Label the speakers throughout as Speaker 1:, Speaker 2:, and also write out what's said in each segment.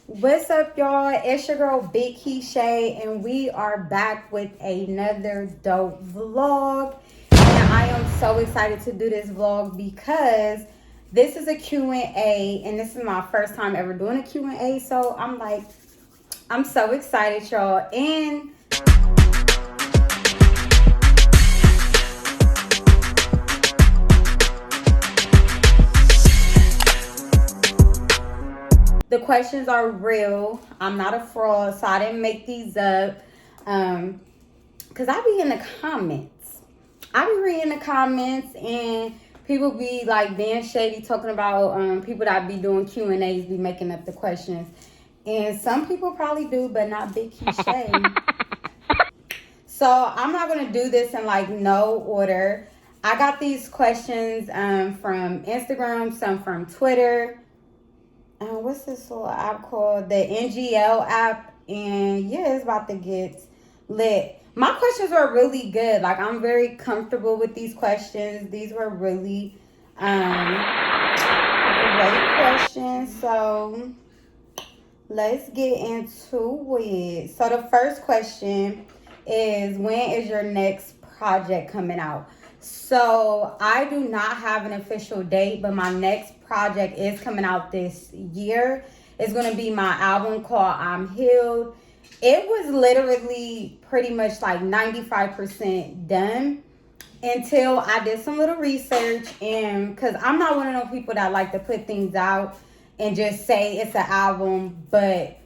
Speaker 1: What's up, y'all? It's your girl BigKeyshay, and we are back with another dope vlog. And I am so excited to do this vlog because this is a Q&A, and this is my first time ever doing a Q&A. So I'm so excited, y'all. And the questions are real. I'm not a fraud, so I didn't make these up. Cause I be in the comments. I be reading the comments and people be like being shady, talking about people that be doing Q&As be making up the questions. And some people probably do, but not BigKeyshay. So I'm not gonna do this in like no order. I got these questions from Instagram, some from Twitter. What's this little app called? The NGL app. And yeah, it's about to get lit. My questions were really good. Like, I'm very comfortable with these questions. These were really great questions. So let's get into it. So the first question is, when is your next project coming out? So I do not have an official date, but my next project is coming out this year. It's going to be my album called I'm Healed. It was literally pretty much like 95% done until I did some little research. And because I'm not one of those people that like to put things out and just say it's an album, but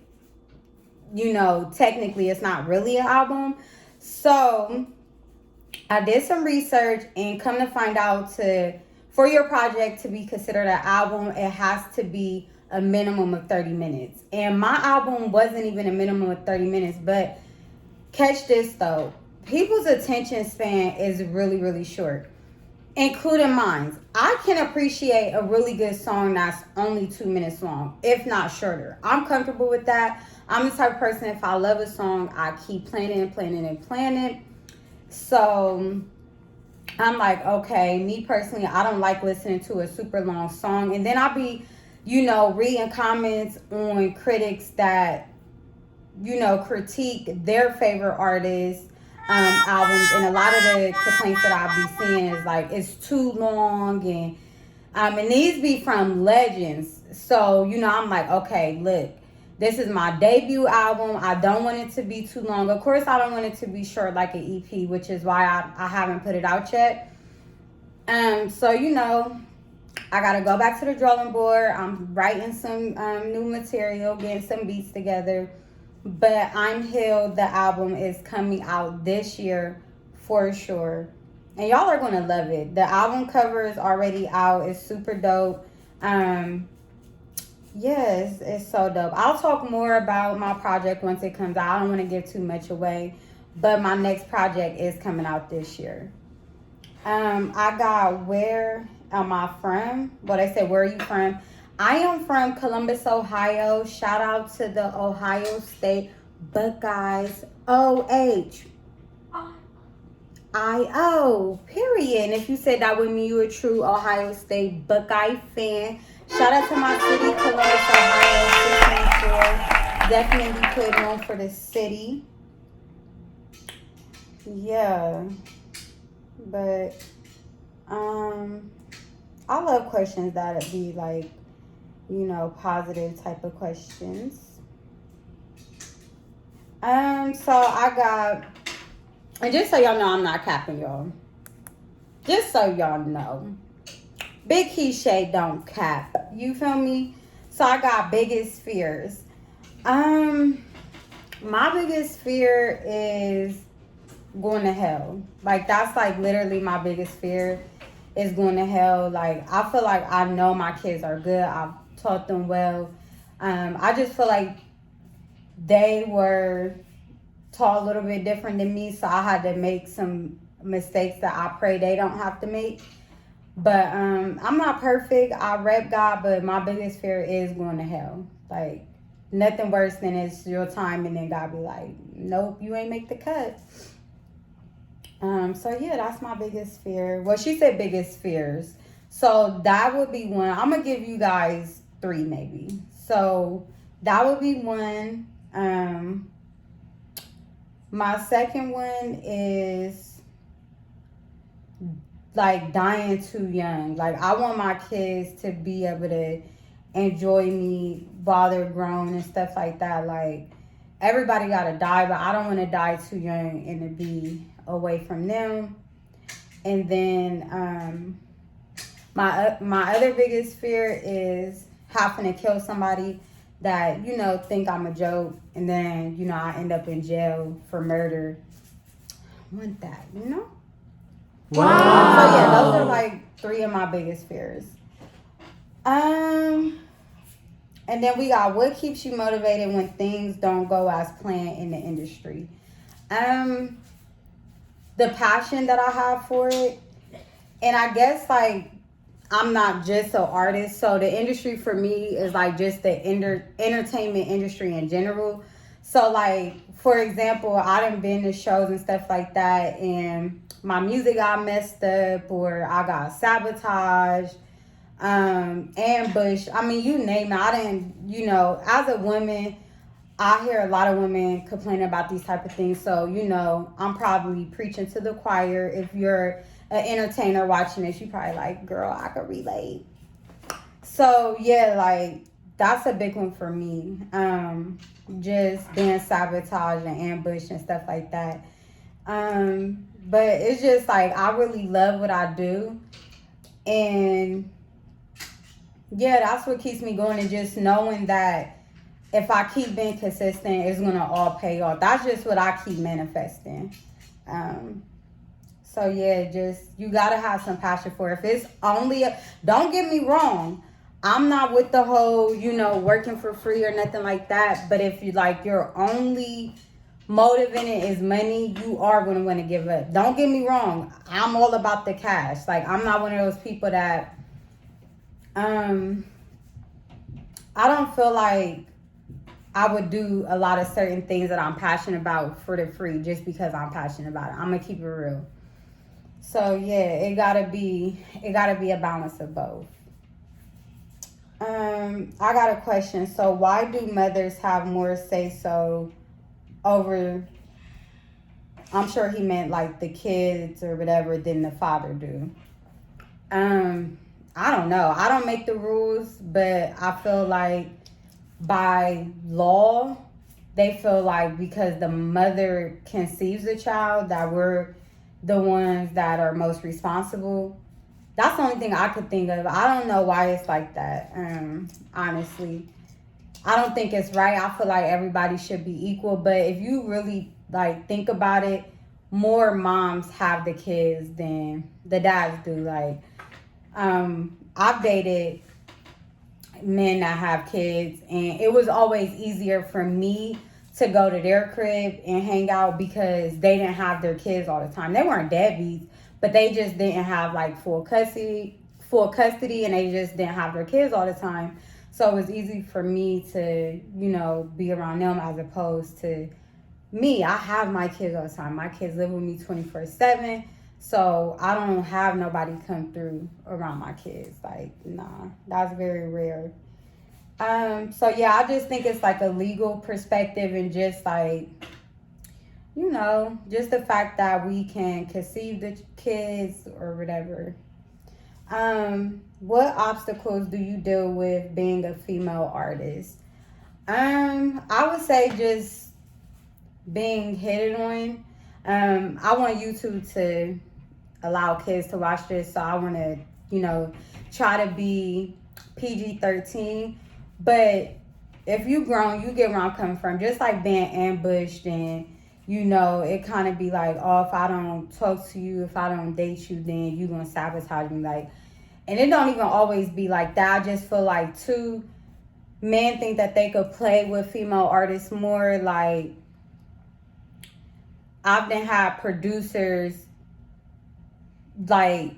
Speaker 1: you know, technically it's not really an album. So I did some research, and come to find out, for your project to be considered an album, it has to be a minimum of 30 minutes. And my album wasn't even a minimum of 30 minutes, but catch this though. People's attention span is really, really short, including mine. I can appreciate a really good song that's only 2 minutes long, if not shorter. I'm comfortable with that. I'm the type of person, if I love a song, I keep playing it and playing it and playing it. So I'm like, okay, me personally, I don't like listening to a super long song. And then I'll be, reading comments on critics that, critique their favorite artists' albums. And a lot of the complaints that I'll be seeing is like, it's too long. And these be from legends. So, I'm like, okay, look. This is my debut album. I don't want it to be too long. Of course, I don't want it to be short like an EP, which is why I haven't put it out yet. So, I got to go back to the drawing board. I'm writing some new material, getting some beats together. But I'm Healed, the album, is coming out this year for sure. And y'all are going to love it. The album cover is already out. It's super dope. Yes, it's so dope. I'll talk more about my project once it comes out. I don't want to give too much away, but my next project is coming out this year. I got, where am I from? Well, they said, where are you from? I am from Columbus, Ohio. Shout out to the Ohio State Buckeyes. OHIO, period. And if you said that with me, you're a true Ohio State Buckeye fan. Shout out to my city, Columbus, Ohio, 614. Definitely putting on for the city. Yeah. But, I love questions that be like, positive type of questions. So I got, and just so y'all know, I'm not capping y'all. Just so y'all know. BigKeyshay don't cap. You feel me? So I got biggest fears. My biggest fear is going to hell. Like, that's like literally my biggest fear, is going to hell. Like, I feel like I know my kids are good. I've taught them well. I just feel like they were taught a little bit different than me, so I had to make some mistakes that I pray they don't have to make. But I'm not perfect. I rep God, but my biggest fear is going to hell. Like, nothing worse than it's your time and then God be like, nope, you ain't make the cut. So yeah, that's my biggest fear. Well, she said biggest fears. So that would be one. I'm going to give you guys 3 maybe. So That would be one. My second one is like dying too young. Like I want my kids to be able to enjoy me while they're grown and stuff like that. Like everybody gotta die, but I don't want to die too young and to be away from them. And then my other biggest fear is having to kill somebody that think I'm a joke, and then I end up in jail for murder. I want that.
Speaker 2: Wow.
Speaker 1: So yeah, those are like three of my biggest fears. And then we got, what keeps you motivated when things don't go as planned in the industry? The passion that I have for it. And I guess like I'm not just an artist, so the industry for me is like just the entertainment industry in general. So like, for example, I done been to shows and stuff like that, and my music got messed up, or I got sabotaged, ambushed. I mean, you name it. I didn't, as a woman, I hear a lot of women complaining about these type of things. So, I'm probably preaching to the choir. If you're an entertainer watching this, you probably like, girl, I could relate. So yeah, like that's a big one for me. Just being sabotaged and ambushed and stuff like that. But it's just like I really love what I do, and yeah, that's what keeps me going, and just knowing that if I keep being consistent, it's gonna all pay off. That's just what I keep manifesting. So yeah, just you gotta have some passion for it. If it's only, don't get me wrong, I'm not with the whole, working for free or nothing like that. But if you like your only motive in it is money, you are gonna want to give up. Don't get me wrong, I'm all about the cash. Like I'm not one of those people that I don't feel like I would do a lot of certain things that I'm passionate about for the free just because I'm passionate about it. I'm gonna keep it real. So yeah, it gotta be a balance of both. I got a question. So why do mothers have more say so over, I'm sure he meant like the kids or whatever, than the father do? I don't know. I don't make the rules, but I feel like by law, they feel like because the mother conceives the child, that we're the ones that are most responsible. That's the only thing I could think of. I don't know why it's like that. Honestly, I don't think it's right. I feel like everybody should be equal. But if you really like think about it, more moms have the kids than the dads do. Like, I've dated men that have kids, and it was always easier for me to go to their crib and hang out because they didn't have their kids all the time. They weren't deadbeats, but they just didn't have like full custody, and they just didn't have their kids all the time. So it was easy for me to, be around them as opposed to me. I have my kids all the time. My kids live with me 24/7. So I don't have nobody come through around my kids. Like, nah, that's very rare. So yeah, I just think it's like a legal perspective, and just like, just the fact that we can conceive the kids or whatever. What obstacles do you deal with being a female artist? I would say just being hit on. I want YouTube to allow kids to watch this, so I want to, try to be PG-13. But if you grown, you get where I'm coming from. Just like being ambushed, and it kind of be like, oh, if I don't talk to you, if I don't date you, then you gonna sabotage me. Like, and it don't even always be like that. I just feel like too, men think that they could play with female artists more. Like, I've been had producers like,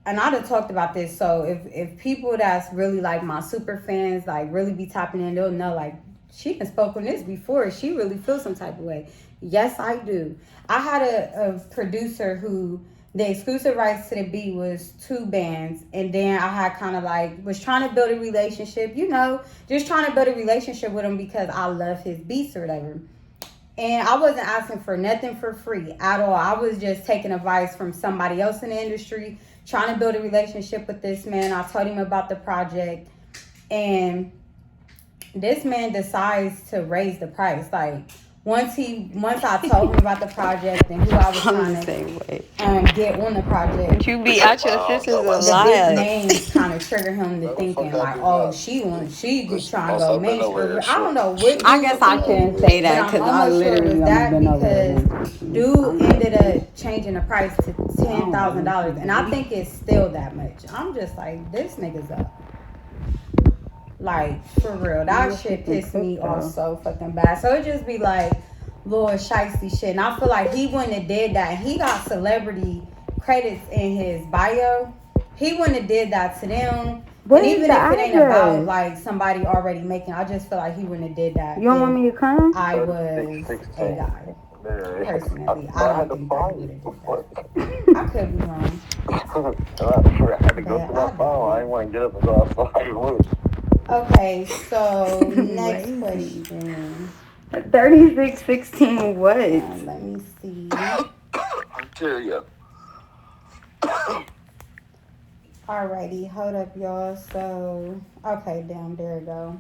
Speaker 1: and I done talked about this, so if people that's really like my super fans, like really be tapping in, they'll know like, she done spoke on this before, she really feels some type of way. Yes, I do. I had a producer who the exclusive rights to the beat was 2 bands, and then I had kind of like was trying to build a relationship, just trying to build a relationship with him because I love his beats or whatever. And I wasn't asking for nothing for free at all. I was just taking advice from somebody else in the industry, trying to build a relationship with this man. I told him about the project, and this man decides to raise the price. Like, once I told him about the project and who I was trying to get on the project,
Speaker 2: You be out your sisters a
Speaker 1: the big
Speaker 2: lot.
Speaker 1: names kind of trigger him to thinking like, oh, she just trying to go mainstream. I don't know what.
Speaker 2: I guess I can't say that
Speaker 1: but
Speaker 2: because
Speaker 1: I'm
Speaker 2: I
Speaker 1: almost sure it
Speaker 2: literally
Speaker 1: was that
Speaker 2: been over there.
Speaker 1: because dude ended up changing the price to $10,000, and I think it's still that much. I'm just like, this nigga's up. Like, for real, that shit pissed me off so fucking bad. So it just be like little shiesty shit, and I feel like he wouldn't have did that. He got celebrity credits in his bio. He wouldn't have did that to them.
Speaker 2: What
Speaker 1: and
Speaker 2: is
Speaker 1: even
Speaker 2: the
Speaker 1: if it ain't
Speaker 2: address?
Speaker 1: about like somebody already making, I just feel like he wouldn't have did that.
Speaker 2: You don't want me to come?
Speaker 1: I was a guy. Personally, I don't think I would have did that. I could be wrong.
Speaker 3: I had to go to my phone. I didn't want to get up and go outside and look.
Speaker 1: Okay, so next question.
Speaker 2: 3616 what?
Speaker 1: Let me see.
Speaker 3: I tell you.
Speaker 1: Alrighty, hold up, y'all. So, okay, damn, there we go.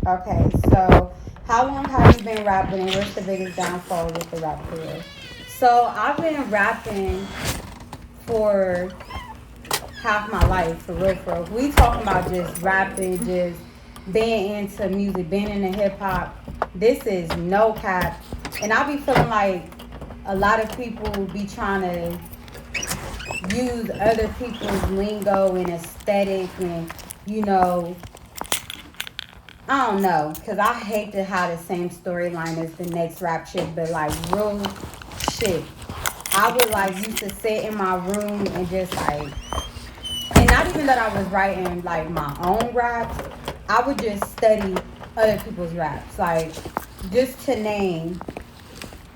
Speaker 1: Okay, so how long have you been rapping, and what's the biggest downfall with the rap career? So I've been rapping for half my life, for real, for real. We talking about just rapping, just being into music, being into hip hop. This is no cap, and I be feeling like a lot of people be trying to use other people's lingo and aesthetic, and I don't know, because I hate to have the same storyline as the next rap shit, but like real shit. I would like used to sit in my room and just like, and not even that I was writing like my own raps, I would just study other people's raps. Like, just to name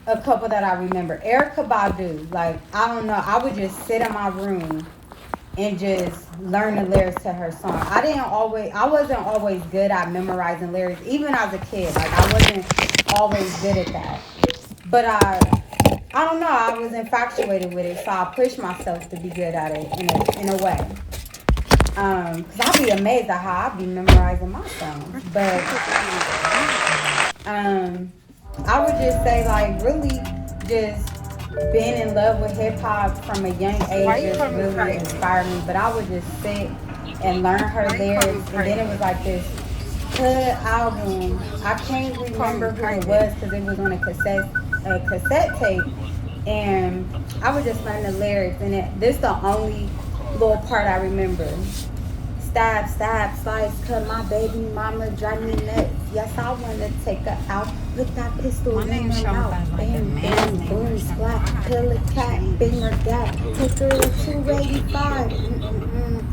Speaker 1: a couple that I remember. Erykah Badu, like, I don't know, I would just sit in my room and just learn the lyrics to her song. I wasn't always good at memorizing lyrics, even as a kid. Like, I wasn't always good at that. But I don't know, I was infatuated with it, so I pushed myself to be good at it in a way. Cause I'd be amazed at how I be memorizing my songs. But I would just say, like, really just being in love with hip hop from a young age just really inspired me. But I would just sit and learn her lyrics, and then it was like this hood album. I can't remember who it was because it was on a cassette tape, and I would just learn the lyrics, and this the only little part I remember. Stab, stab, slice, cut my baby mama, drive me nuts. Yes, I wanna take her out, put that pistol in her mouth. Bang, bang, boom, splat, kill a cat, bang her gap, take her to 285.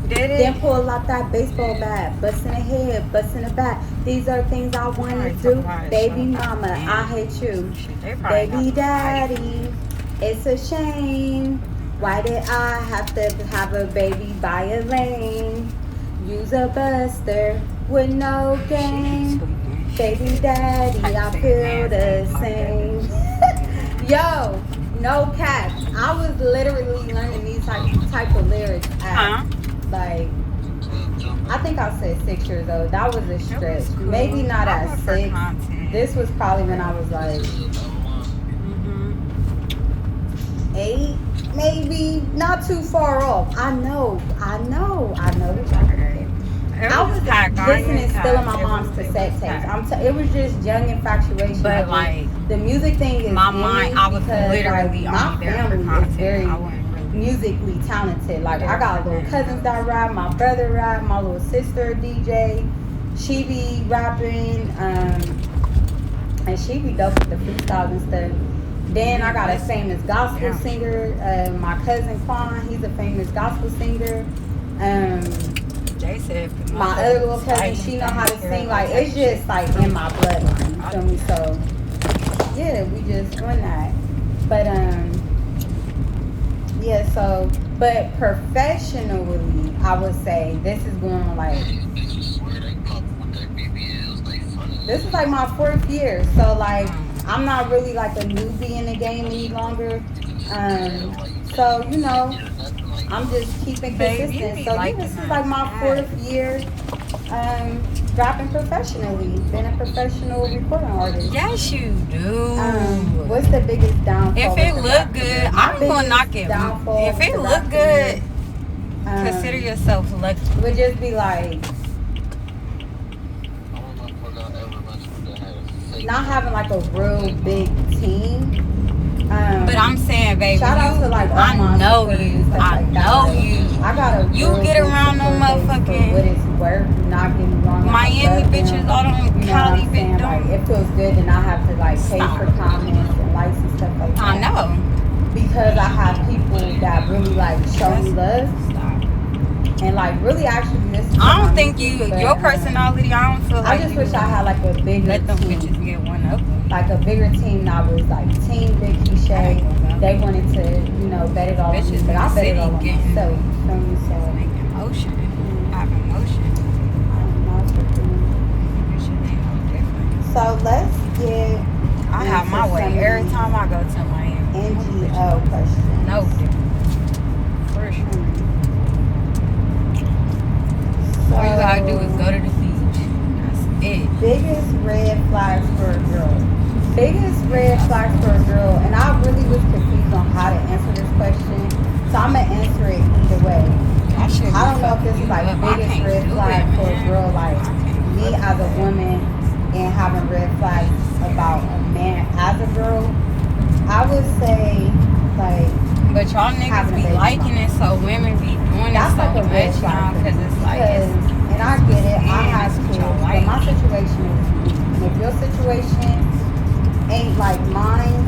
Speaker 1: Then pull out that baseball bat, bust in the head, bust in the back. These are things I wanna do. Baby mama, I hate you. Baby daddy, it's a shame. Why did I have to have a baby by a lane? Use a buster with no game. Baby daddy, I feel the same. Yo, no cap. I was literally learning these type of lyrics at like, I think I said 6 years old. That was a stretch. Maybe not at 6. This was probably when I was like 8, maybe. Not too far off. I know. I was listening still on my mom's cassette tapes. It was just young infatuation.
Speaker 2: But like
Speaker 1: the music thing is
Speaker 2: my mind, I was literally
Speaker 1: my
Speaker 2: only there for
Speaker 1: family is
Speaker 2: content.
Speaker 1: very
Speaker 2: I wasn't really
Speaker 1: musically talented. Like, I got little cousins that rap, my brother rap, my little sister DJ. She be rapping, and she be dope with the freestyles and stuff. Then I got a famous gospel singer, my cousin Quan. He's a famous gospel singer. My other little cousin, she know how to sing. Like, it's just like in my bloodline. You feel me? So yeah, we just doing that. But yeah. So, but professionally, I would say this is going on like this is like my 4th year. So like I'm not really like a newbie in the game any longer. So you know, I'm just keeping
Speaker 2: Babe, you
Speaker 1: consistent.
Speaker 2: be
Speaker 1: So yeah,
Speaker 2: liking
Speaker 1: this is
Speaker 2: that
Speaker 1: like my
Speaker 2: ass.
Speaker 1: 4th year dropping professionally, being a professional recording artist.
Speaker 2: Yes, you do.
Speaker 1: What's the biggest downfall?
Speaker 2: If it
Speaker 1: with the
Speaker 2: look
Speaker 1: rap
Speaker 2: good,
Speaker 1: career?
Speaker 2: I'm gonna
Speaker 1: biggest
Speaker 2: knock it.
Speaker 1: downfall
Speaker 2: If
Speaker 1: with
Speaker 2: it
Speaker 1: the
Speaker 2: look
Speaker 1: rap
Speaker 2: good,
Speaker 1: career,
Speaker 2: consider yourself lucky.
Speaker 1: would just be like not having like a real big team.
Speaker 2: But I'm saying, baby,
Speaker 1: shout out to like all my
Speaker 2: I know
Speaker 1: supporters
Speaker 2: you.
Speaker 1: and stuff
Speaker 2: I
Speaker 1: like that.
Speaker 2: know
Speaker 1: Like,
Speaker 2: you.
Speaker 1: I got a
Speaker 2: You
Speaker 1: real
Speaker 2: get
Speaker 1: big
Speaker 2: around them
Speaker 1: support base for what
Speaker 2: motherfucking
Speaker 1: it's worth. Do not get me wrong. I
Speaker 2: Miami
Speaker 1: love
Speaker 2: bitches,
Speaker 1: them.
Speaker 2: all them
Speaker 1: You know what
Speaker 2: Cali
Speaker 1: I'm saying?
Speaker 2: bitches.
Speaker 1: Like it feels good to not have to like pay for comments and likes and stuff like that.
Speaker 2: I know.
Speaker 1: Because I have people that really like show me love. And like really actually listen to
Speaker 2: I don't
Speaker 1: my
Speaker 2: think
Speaker 1: music, but,
Speaker 2: your personality, I don't feel like
Speaker 1: I just
Speaker 2: you
Speaker 1: wish I had like a bigger
Speaker 2: let them
Speaker 1: team.
Speaker 2: bitches get one up.
Speaker 1: Like a bigger team that was like Team BigKeyshay. They wanted to, you know, bet it all on me, but I bet it all on myself. You feel me? So
Speaker 2: making motion, having motion. So
Speaker 1: let's get.
Speaker 2: I have my way every time I go to Miami.
Speaker 1: NGO questions.
Speaker 2: No different. For sure.
Speaker 1: So,
Speaker 2: all you gotta do is go to the beach. That's it.
Speaker 1: Biggest red flags for a girl. Biggest red flags for a girl, and I really was confused on how to answer this question, so I'm gonna answer it either way. I don't know if this is like biggest red flag for a girl, like me as a woman and having red flags about a man as a girl. I would say like.
Speaker 2: But y'all niggas be liking it, so women be doing it so much now, because it's like,
Speaker 1: and I get it, I have to, but my situation is unique. And if your situation ain't like mine,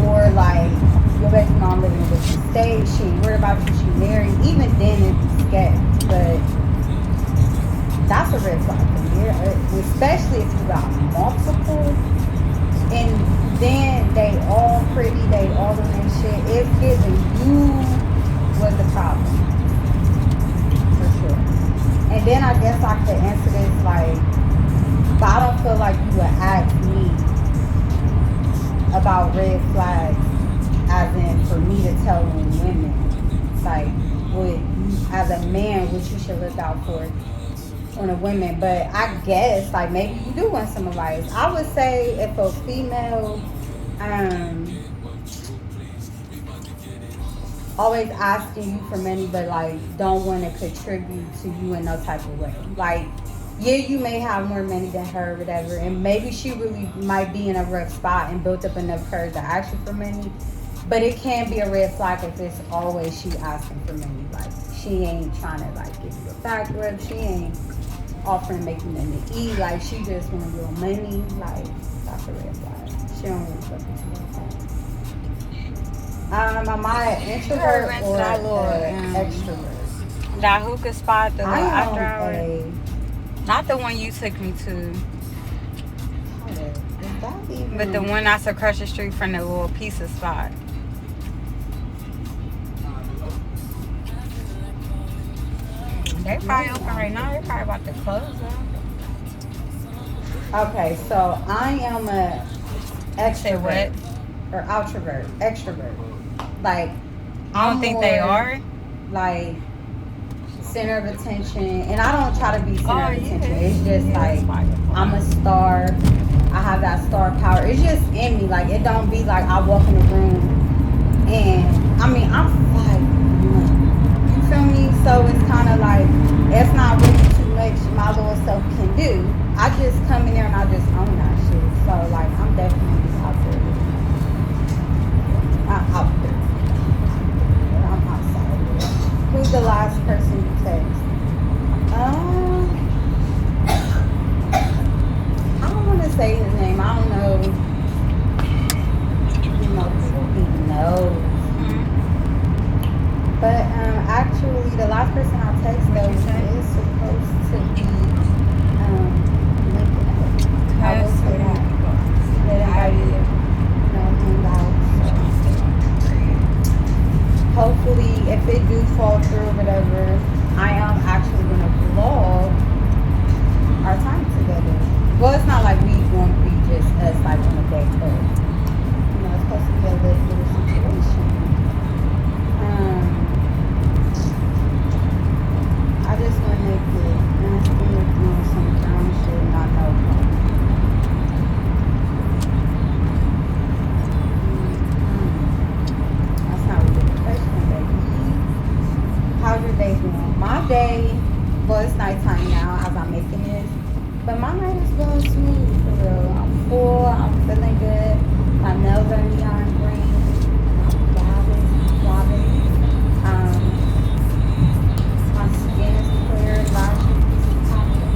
Speaker 1: or like your baby mom living in a different state, she ain't worried about you, she married, even then it's scary. But that's a red flag for me, especially if you got multiple. And then they all pretty, they all doing that shit. It's giving you was the problem. For sure. And then I guess I could answer this like, but I don't feel like you would ask me about red flags as in for me to tell women. Like, what as a man, what you should look out for on a woman. But I guess like maybe you do want some advice. I would say if a female always asking you for money but like don't want to contribute to you in no type of way, like yeah, you may have more money than her or whatever, and maybe she really might be in a rough spot and built up enough courage to ask you for money, but it can be a red flag if it's always she asking for money. Like she ain't trying to like give you a back rub, she ain't offering to make you nothing to eat, like she just want your money. Like that's a red flag. She don't really fuck with you like that. Am I an introvert or an extrovert?
Speaker 2: That hookah spot, the little after hour. Not the one you took me to. But the one that's across the street from the little pizza spot. They probably open right now. They're probably about to close though.
Speaker 1: Okay, so I am a extrovert.
Speaker 2: Or
Speaker 1: outrovert, extrovert. Like
Speaker 2: I don't think they are.
Speaker 1: Like center of attention, and I don't try to be center of attention. It's just like I'm a star. I have that star power. It's just in me. Like it don't be like I walk in the room and I mean I'm 5'1". You feel me? So it's kind of like it's not really too much my little self can do. I just come in there and I just own that shit. So like I'm definitely out there. Not out there. I'm outside. Who's the last person you text? I don't want to say his name. I don't know. You know who he knows. But actually, the last person I texted though is supposed to be linking up. I will say that. They invited me if it do fall through or whatever, I am actually gonna vlog our time together. Well, it's not like we gonna be just us like on a date, but you know, it's supposed to be a little situation. I just want to make it nasty doing some dumb shit, not know. That's not really the question, baby. How's your day going? My day, well, it's nighttime now as I'm making this, but my night is going smooth for real. I'm full, I'm feeling good. My nails are neon green. I'm throbbing. My skin is clear, lashes is popping.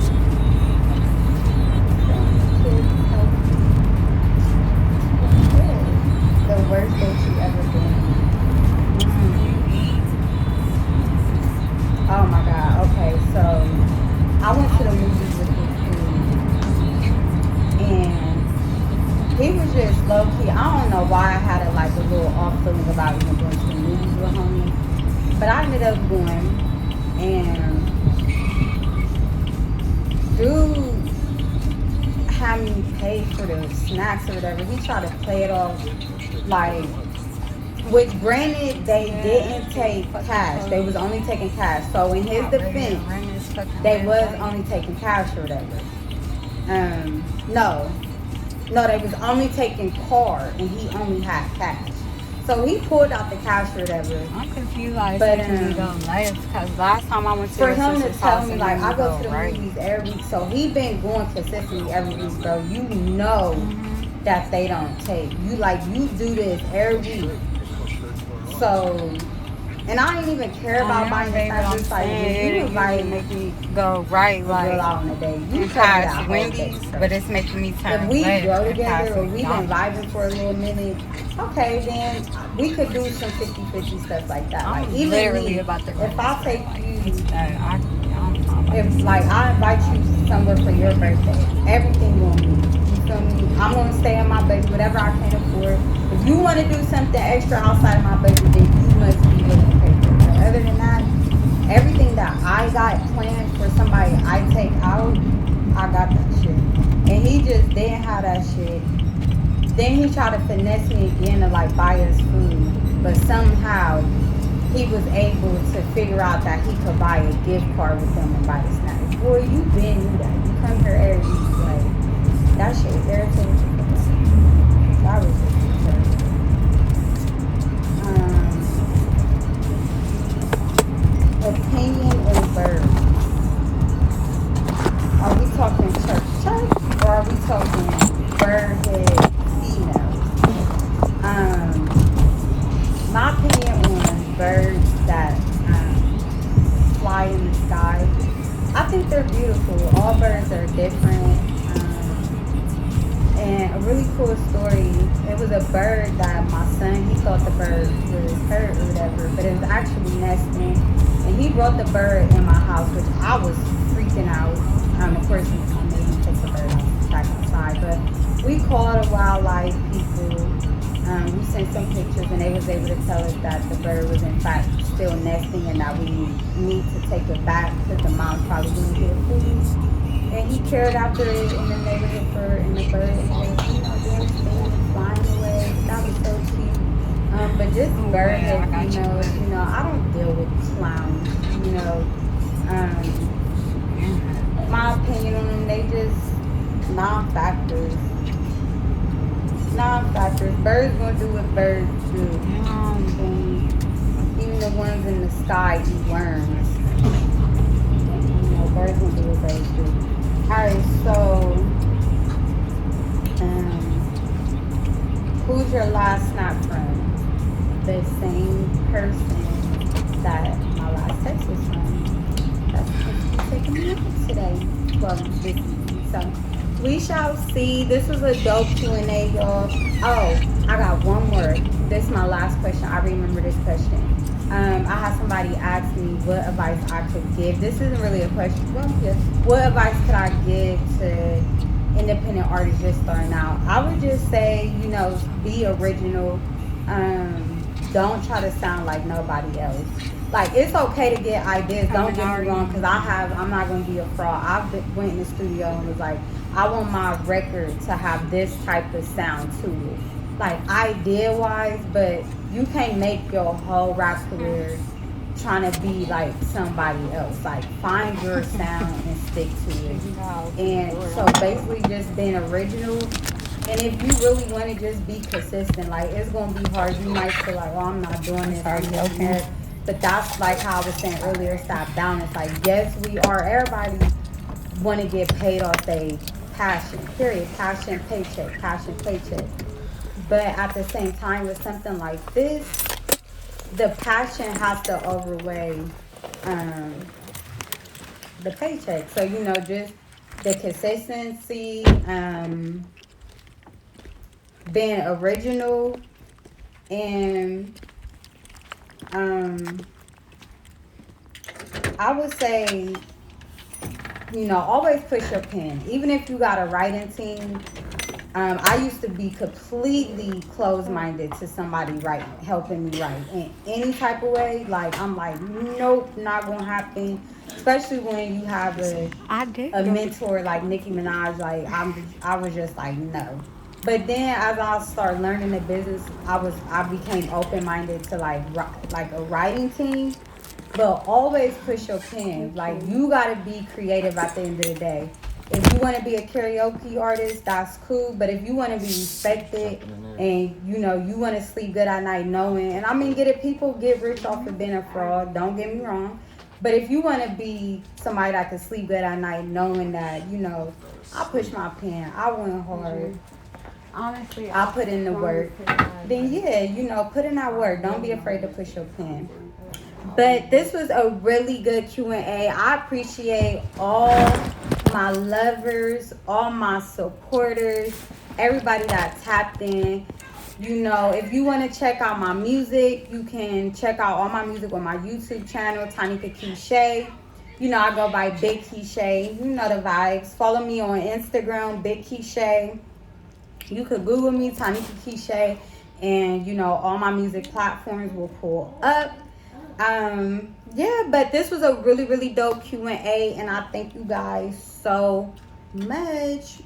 Speaker 1: Kids healthy. Good. The worst date you ever been. Oh my god, okay, so I went to the movies with this dude and he was just low key. I don't know why I had a little off feeling about even going to the movies with homie. But I ended up going and dude had me pay for the snacks or whatever. He tried to play it off like, which granted they didn't take cash. They was only taking cash. So in his defense, they was only taking cash or whatever. No, they was only taking card and he only had cash. So he pulled out the cash or whatever.
Speaker 2: I'm confused. Like,
Speaker 1: but
Speaker 2: because last time I went to
Speaker 1: for
Speaker 2: your
Speaker 1: him to
Speaker 2: sister's
Speaker 1: tell
Speaker 2: house
Speaker 1: me
Speaker 2: and
Speaker 1: like
Speaker 2: then
Speaker 1: I
Speaker 2: we
Speaker 1: go to the
Speaker 2: right?
Speaker 1: movies every week, so he been going consistently every week, bro. You know that they don't take you you do this every week. So, and I ain't even care about buying the snacks. Like you invite
Speaker 2: make me go right, like
Speaker 1: girl out on a date. You
Speaker 2: past Wendy's, but it's making me turn.
Speaker 1: If we
Speaker 2: left
Speaker 1: go
Speaker 2: and
Speaker 1: together
Speaker 2: pass
Speaker 1: or we've been
Speaker 2: McDonald's.
Speaker 1: vibing for a little minute, okay, then we could do some 50-50 stuff like that.
Speaker 2: I'm
Speaker 1: Like even
Speaker 2: literally
Speaker 1: me,
Speaker 2: about to
Speaker 1: if I take you,
Speaker 2: I
Speaker 1: if like I invite you somewhere for your birthday, everything on me. You feel me? I'm gonna stay on my budget, whatever I can afford. If you want to do something extra outside of my budget, then you must be willing to pay for it. But other than that, everything that I got planned for somebody I take out, I got that shit. And he just didn't have that shit. Then he tried to finesse me again to buy us food. But somehow he was able to figure out that he could buy a gift card with them and buy the snacks. Boy, you been knew that. You come here every week. That shit irritated me. That was just terrible. Opinion on birds. Are we talking church? Or are we talking birdhead females? My opinion on birds that fly in the sky, I think they're beautiful. All birds are different. And a really cool story, it was a bird that my son, he thought the bird was hurt or whatever, but it was actually nesting. And he brought the bird in my house, which I was freaking out. Of course, he made me take the bird back outside, but we called a wildlife people. We sent some pictures, and they was able to tell us that the bird was in fact still nesting, and that we need to take it back because the mom's probably going to get food. And he cared after it in the neighborhood and the bird was, doing his thing and flying away. That was so cute. But just birdhead females, I don't deal with clowns, my opinion on them, they just non-factors. Birds gonna do what birds do. Even the ones in the sky eat worms. Birds gonna do what birds do. Alright, so who's your last snap from? The same person that my last text was from. That's supposed to be taking me out today. Well, this evening. So we shall see. This was a dope Q&A, y'all. Oh, I got one more. This is my last question. I remember this question. I had somebody ask me what advice I could give. This isn't really a question. Well, yes. What advice could I give to independent artists just starting out? I would just say, be original. don't try to sound like nobody else. Like, it's okay to get ideas. Don't get me wrong, because I'm not going to be a fraud. Went in the studio and was like, I want my record to have this type of sound to it. Like, idea-wise, but you can't make your whole rap career trying to be like somebody else. Like, find your sound and stick to it. And so basically just being original. And if you really want to just be consistent, like, it's going to be hard. You might feel like, oh, I'm not doing this. Okay. But that's like how I was saying earlier, it's that balance. Like, yes, we are. Everybody want to get paid off their passion, period. Passion, paycheck, passion, paycheck. But at the same time, with something like this, the passion has to overweigh the paycheck. So, you know, just the consistency, being original, and I would say, you know, always push your pen. Even if you got a writing team, I used to be completely closed-minded to somebody helping me write in any type of way. Like, I'm like, nope, not gonna happen. Especially when you have a mentor like Nicki Minaj. Like, I was just like, no. But then as I started learning the business, I became open-minded to like a writing team. But always push your pen. Like, you gotta be creative at the end of the day. If you want to be a karaoke artist, that's cool. But if you want to be respected and, you know, you want to sleep good at night knowing, and I mean, people get rich off of being a fraud, don't get me wrong. But if you want to be somebody that can sleep good at night knowing that, you know, I push my pen, I went hard, honestly, I put in the work, then yeah, you know, put in that work. Don't be afraid to push your pen. But this was a really good Q&A. I appreciate all my lovers, all my supporters, everybody that tapped in. You know, if you want to check out my music, you can check out all my music on my YouTube channel, TahnikaKeyshay. You know, I go by BigKeyshay. You know the vibes. Follow me on Instagram, BigKeyshay. You could Google me, TahnikaKeyshay, and, you know, all my music platforms will pull up. Yeah, but this was a really, really dope Q&A, and I thank you guys so much.